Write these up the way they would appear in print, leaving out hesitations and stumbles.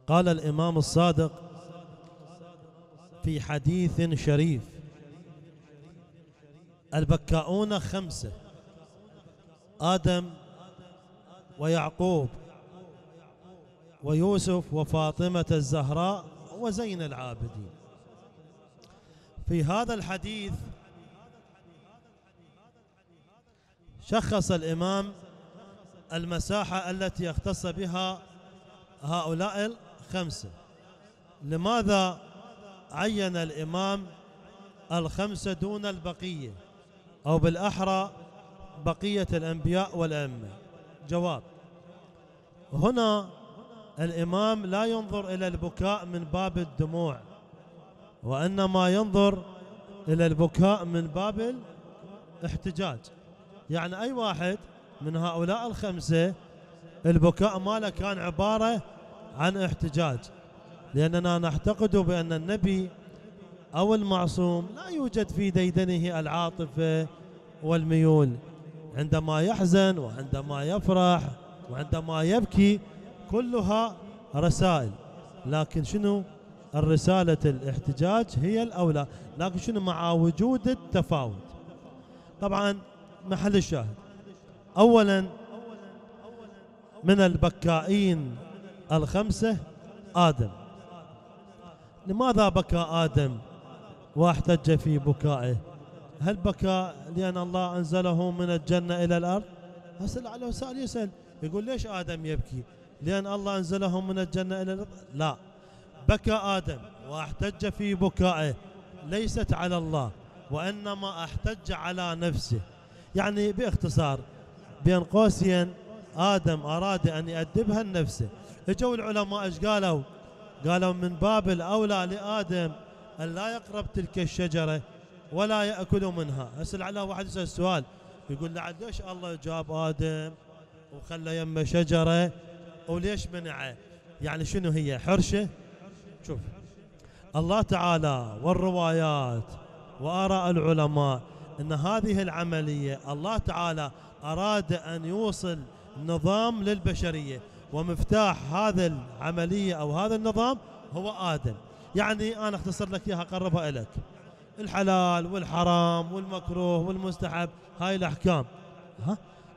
قال الإمام الصادق في حديث شريف: البكاؤون 5: آدم ويعقوب ويوسف وفاطمة الزهراء وزين العابدين. في هذا الحديث شخص الإمام المساحة التي يختص بها هؤلاء 5. لماذا عين الإمام 5 دون البقية، أو بالأحرى بقية الأنبياء والأئمة؟ جواب: هنا الإمام لا ينظر إلى البكاء من باب الدموع، وإنما ينظر إلى البكاء من باب الاحتجاج. يعني أي واحد من هؤلاء 5 البكاء ماله كان عبارة عن احتجاج، لأننا نعتقد بأن النبي أو المعصوم لا يوجد في ديدنه العاطفة والميول. عندما يحزن وعندما يفرح وعندما يبكي كلها رسائل، لكن شنو الرسالة؟ الاحتجاج هي الأولى، لكن شنو مع وجود التفاوت. طبعا محل الشاهد: أولا من البكائين 5 آدم. لماذا بكى آدم واحتج في بكائه؟ هل بكى لأن الله أنزله من الجنة إلى الأرض؟ هسأل على سؤال يسأل يقول ليش آدم يبكي؟ لأن الله أنزله من الجنة إلى الأرض؟ لا، بكى آدم واحتج في بكائه ليست على الله، وإنما احتج على نفسه. يعني باختصار بين قوسين آدم أراد أن يأدبها لنفسه. اجوا العلماء ايش قالوا؟ قالوا من باب الأولى لآدم أن لا يقرب تلك الشجرة ولا يأكل منها. أسأل على واحد يسأل السؤال يقول لعل ليش الله جاب آدم وخلى يمه شجرة وليش منعه؟ يعني شنو هي حرشة؟ شوف الله تعالى والروايات وآراء العلماء أن هذه العملية الله تعالى أراد أن يوصل نظام للبشرية، ومفتاح هذا العملية أو هذا النظام هو آدم. يعني أنا أختصر لك إياها أقربها لك: الحلال والحرام والمكروه والمستحب، هاي الأحكام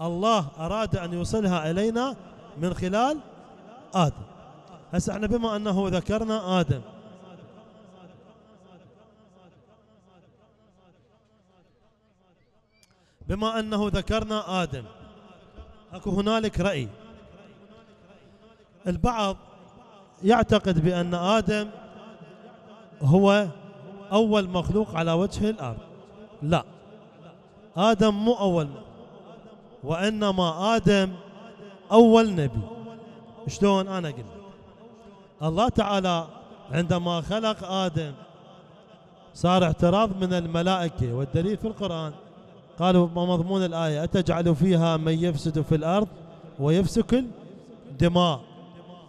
الله أراد أن يوصلها إلينا من خلال آدم. هسه احنا بما أنه ذكرنا آدم، بما أنه ذكرنا آدم أكو هنالك رأي. البعض يعتقد بأن آدم هو أول مخلوق على وجه الأرض. لا، آدم مو أول، وإنما آدم أول نبي. شلون؟ أنا أقول لك. الله تعالى عندما خلق آدم صار اعتراض من الملائكة، والدليل في القرآن قالوا مضمون الآية: أتجعل فيها من يفسد في الأرض ويفسك الدماء.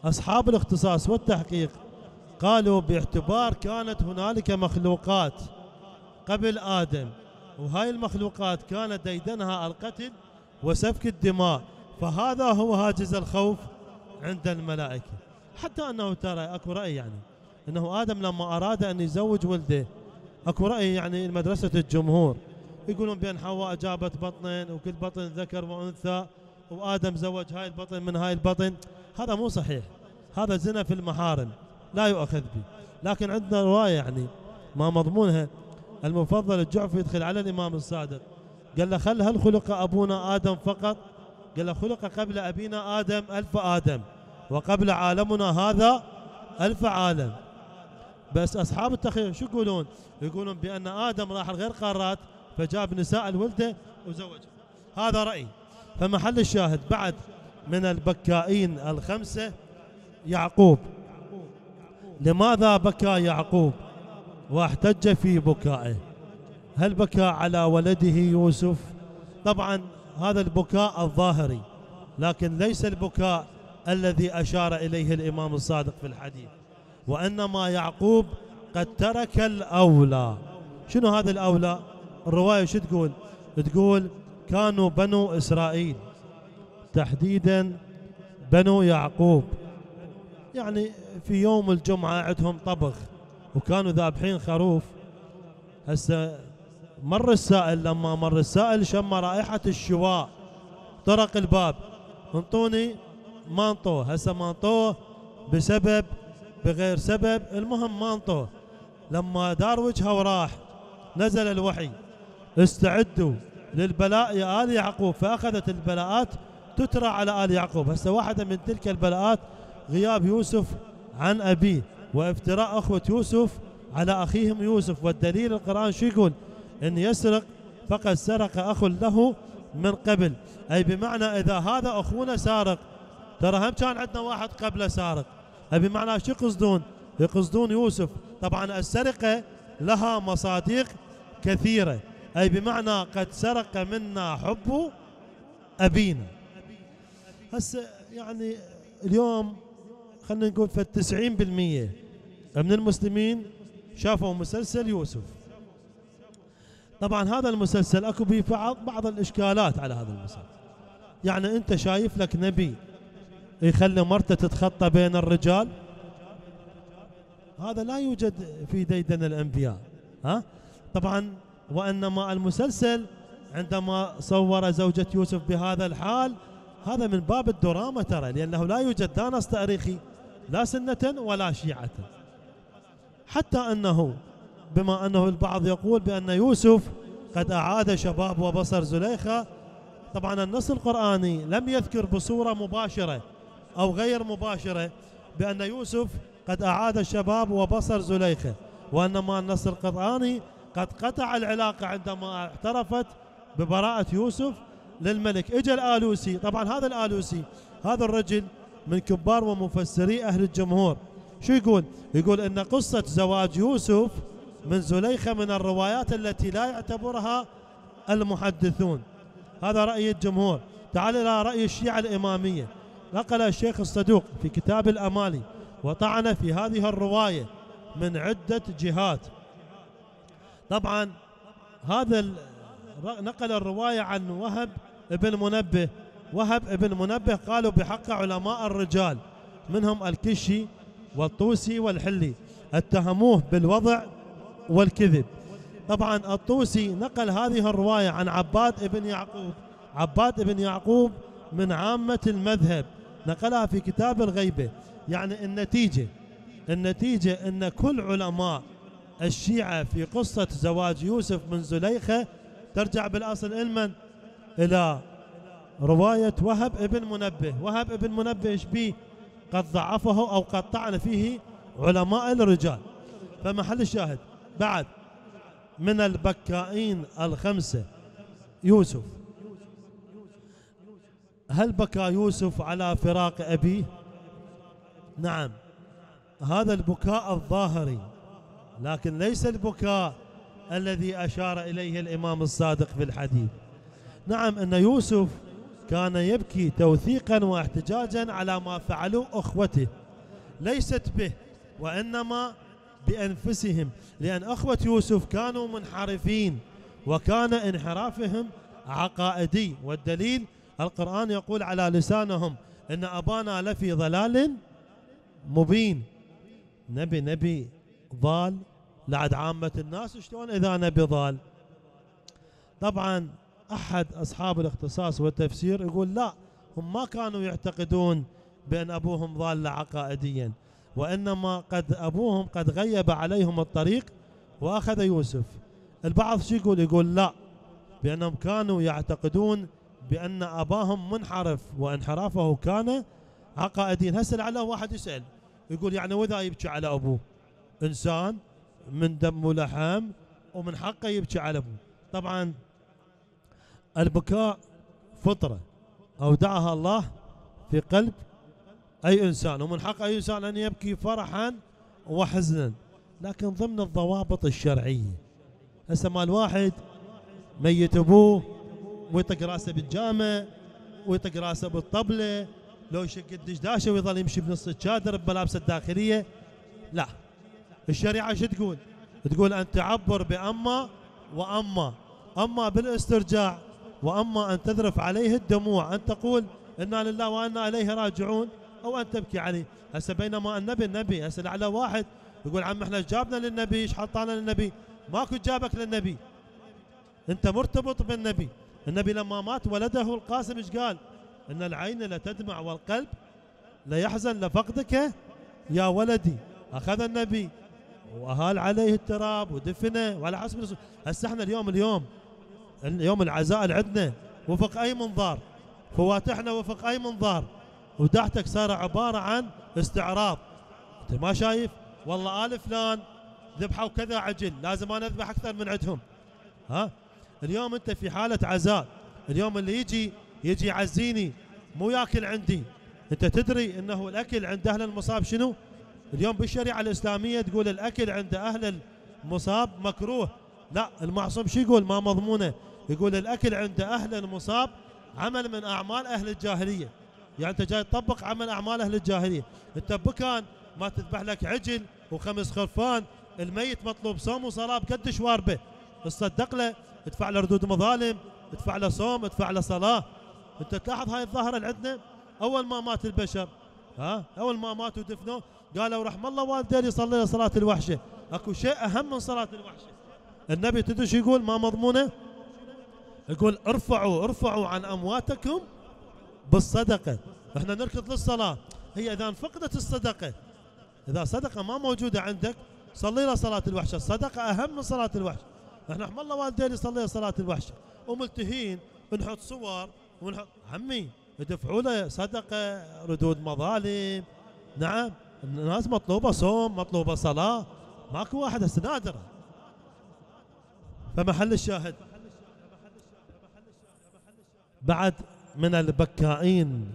أصحاب الاختصاص والتحقيق قالوا باعتبار كانت هنالك مخلوقات قبل آدم، وهاي المخلوقات كانت ديدنها القتل وسفك الدماء، فهذا هو هاجس الخوف عند الملائكة. حتى أنه ترى أكو رأي يعني أنه آدم لما أراد أن يزوج ولده، أكو رأي يعني مدرسة الجمهور يقولون بأن حواء جابت بطنين وكل بطن ذكر وأنثى، وآدم زوج هاي البطن من هاي البطن. هذا مو صحيح، هذا زنا في المحارم لا يؤخذ به. لكن عندنا رواية يعني ما مضمونها: المفضل الجعفي يدخل على الإمام الصادق قال له: هل خلق أبونا آدم فقط؟ قال له: خلق قبل أبينا آدم 1000 آدم، وقبل عالمنا هذا 1000 عالم. بس أصحاب التخيل شو يقولون؟ يقولون بأن آدم راح لغير قارات فجاب نساء الولدة وزوجها. هذا رأي. فمحل الشاهد بعد من البكائين 5 يعقوب. لماذا بكى يعقوب واحتج في بكائه؟ هل بكى على ولده يوسف؟ طبعا هذا البكاء الظاهري، لكن ليس البكاء الذي أشار إليه الإمام الصادق في الحديث، وإنما يعقوب قد ترك الأولى. شنو هذا الأولى؟ الرواية شو تقول؟ تقول كانوا بنو إسرائيل تحديدا بنو يعقوب يعني في يوم الجمعة عندهم طبخ وكانوا ذابحين خروف. هسه مر السائل، لما مر السائل شم رائحة الشواء، طرق الباب، انطوني، ما انطوه. هسه ما انطوه بسبب بغير سبب، المهم ما انطوه. لما دار وجهه وراح نزل الوحي: استعدوا للبلاء يا آل يعقوب، فأخذت البلاءات تترى على آل يعقوب. هسه واحدة من تلك البلاءات غياب يوسف عن أبيه وافتراء أخوة يوسف على أخيهم يوسف. والدليل القرآن شو يقول؟ إن يسرق فقد سرق أخ له من قبل، أي بمعنى إذا هذا أخونا سارق، ترى هم كان عندنا واحد قبله سارق، أي بمعنى شو يقصدون؟ يقصدون يوسف. طبعا السرقة لها مصادق كثيرة، أي بمعنى قد سرق منا حب أبينا. هسه يعني اليوم خلينا نقول في 90% من المسلمين شافوا مسلسل يوسف. طبعا هذا المسلسل اكو به بعض الاشكالات على هذا المسلسل. يعني انت شايف لك نبي يخلي مرته تتخطى بين الرجال؟ هذا لا يوجد في ديدن الانبياء. طبعا وانما المسلسل عندما صور زوجة يوسف بهذا الحال هذا من باب الدراما ترى، لانه لا يوجد لا نص تاريخي لا سنة ولا شيعة. حتى انه بما انه البعض يقول بان يوسف قد اعاد شباب وبصر زليخة، طبعا النص القرآني لم يذكر بصورة مباشرة او غير مباشرة بان يوسف قد اعاد شباب وبصر زليخة، وانما النص القرآني قد قطع العلاقة عندما اعترفت ببراءة يوسف للملك. اجى الآلوسي، طبعا هذا الآلوسي هذا الرجل من كبار ومفسري اهل الجمهور، شو يقول؟ يقول ان قصة زواج يوسف من زليخة من الروايات التي لا يعتبرها المحدثون. هذا رأي الجمهور. تعال الى رأي الشيعة الإمامية، نقل الشيخ الصدوق في كتاب الأمالي وطعن في هذه الرواية من عدة جهات. طبعا هذا نقل الرواية عن وهب ابن منبه. وهب ابن منبه قالوا بحق علماء الرجال منهم الكشي والطوسي والحلي اتهموه بالوضع والكذب. طبعا الطوسي نقل هذه الرواية عن عباد ابن يعقوب. عباد ابن يعقوب من عامة المذهب، نقلها في كتاب الغيبة. يعني النتيجة ان كل علماء الشيعة في قصة زواج يوسف من زليخة ترجع بالأصل إلمن؟ إلى رواية وهب ابن منبه. وهب ابن منبه ايش بيه؟ قد ضعفه أو قد طعن فيه علماء الرجال. فمحل الشاهد بعد من البكائين الخمسة يوسف، هل بكى يوسف على فراق أبيه؟ نعم، هذا البكاء الظاهري، لكن ليس البكاء الذي أشار إليه الإمام الصادق في الحديث. نعم، أن يوسف كان يبكي توثيقا واحتجاجا على ما فعلوا أخوته، ليست به وإنما بأنفسهم، لأن أخوة يوسف كانوا منحرفين وكان انحرافهم عقائدي. والدليل القرآن يقول على لسانهم إن أبانا لفي ضلال مبين. نبي ضال لعد عامة الناس، شلون إذا نبي ضال؟ طبعا أحد أصحاب الاختصاص والتفسير يقول لا، هم ما كانوا يعتقدون بأن أبوهم ضال عقائديا، وإنما قد أبوهم قد غيب عليهم الطريق وأخذ يوسف. البعض شو يقول؟ يقول لا، بأنهم كانوا يعتقدون بأن أباهم منحرف وانحرافه كان عقائديا. هسه لعله واحد يسأل يقول يعني وإذا يبكي على أبوه؟ إنسان من دم ولحم ومن حقه يبكي على أبوه. طبعا البكاء فطرة أودعها الله في قلب أي إنسان، ومن حق أي إنسان أن يبكي فرحا وحزنا، لكن ضمن الضوابط الشرعية. هسه مال واحد ميت أبوه ويطق راسه بالجامع ويطق راسه بالطبلة، لو يشق الدشداشة ويظل يمشي بنص الشادر بملابسه الداخلية، لا. الشريعة شو تقول؟ تقول أن تعبر بأما وأما، أما بالاسترجاع، وأما أن تذرف عليه الدموع، أن تقول إنا لله وإنا إليه راجعون، أو أن تبكي عليه. هسه بينما النبي هسه لعل واحد يقول عم احنا جابنا للنبي، ايش حطانا للنبي؟ ماكو جابك للنبي، انت مرتبط بالنبي. النبي لما مات ولده القاسم ايش قال؟ ان العين لتدمع والقلب ليحزن لفقدك يا ولدي. اخذ النبي واهال عليه التراب ودفنه وعلى حسب الرسول. هسه احنا اليوم العزاء اللي عندنا وفق اي منظار، فواتحنا وفق اي منظار، ودعتك صار عباره عن استعراض. انت ما شايف؟ والله آل فلان ذبحوا كذا عجل، لازم انا اذبح اكثر من عندهم. ها؟ اليوم انت في حاله عزاء، اليوم اللي يجي يعزيني مو ياكل عندي. انت تدري انه الاكل عند اهل المصاب شنو؟ اليوم بالشريعه الاسلاميه تقول الاكل عند اهل المصاب مكروه. لا، المعصوم شو يقول؟ ما مضمونه، يقول الاكل عند اهل المصاب عمل من اعمال اهل الجاهليه. يعني انت جاي تطبق عمل اعمال اهل الجاهليه. انت بكان ما تذبح لك عجل وخمس خرفان، الميت مطلوب صوم وصلاه بقد شواربه، تصدق له، ادفع له ردود مظالم، ادفع له صوم، ادفع له صلاه. انت تلاحظ هاي الظاهره اللي عندنا. اول ما مات البشر، اول ما ماتوا ودفنوه قالوا رحم الله والدين يصلي له صلاه الوحشه. اكو شيء اهم من صلاه الوحشه. النبي تدري شو يقول؟ ما مضمونه، يقول ارفعوا عن امواتكم بالصدقه. احنا نركض للصلاه، هي اذا انفقدت الصدقه، اذا صدقه ما موجوده عندك صلي له صلاه الوحشه. الصدقه اهم من صلاه الوحشه. احنا رحم الله والدين يصلي صلاه الوحشه وملتهين نحط صور ونحط عمي يدفعوا له صدقه، ردود مظالم. نعم الناس مطلوبه صوم، مطلوبه صلاه، ماكو واحد هسه نادره. فمحل الشاهد بعد من البكائين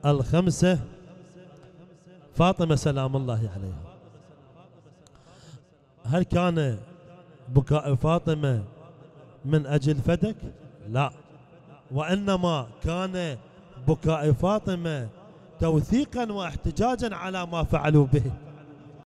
الخمسه فاطمه سلام الله عليها. هل كان بكاء فاطمه من اجل فدك؟ لا، وانما كان بكاء فاطمه توثيقا واحتجاجا على ما فعلوا به.